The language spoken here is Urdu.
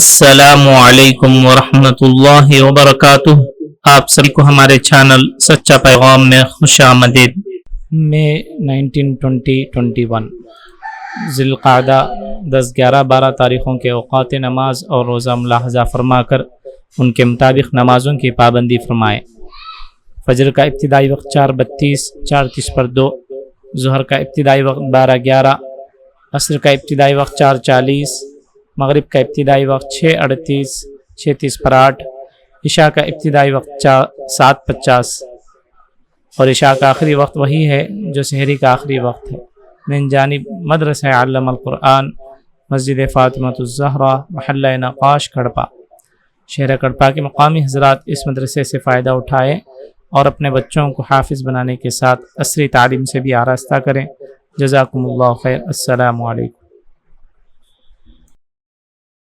السلام علیکم ورحمۃ اللہ وبرکاتہ۔ آپ سب کو ہمارے چینل سچا پیغام میں خوش آمدید۔ مئی 19، 2021 ذی القعدہ 10، 11، 12 تاریخوں کے اوقات نماز اور روزہ ملاحظہ فرما کر ان کے مطابق نمازوں کی پابندی فرمائیں۔ فجر کا ابتدائی وقت 4:32، 4:30 پر 2، ظہر کا ابتدائی وقت 12:11، عصر کا ابتدائی وقت 4:40، مغرب کا ابتدائی وقت 6:38، 6:30 پر 8، عشاء کا ابتدائی وقت 7:50 اور عشاء کا آخری وقت وہی ہے جو سحری کا آخری وقت ہے۔ من جانب مدرسہ علم القرآن، مسجد فاطمۃ الزہرا، محلہ نقاش، کڑپا، شہر کڑپا کے مقامی حضرات اس مدرسے سے فائدہ اٹھائیں اور اپنے بچوں کو حافظ بنانے کے ساتھ عصری تعلیم سے بھی آراستہ کریں۔ جزاکم اللہ خیر۔ السلام علیکم۔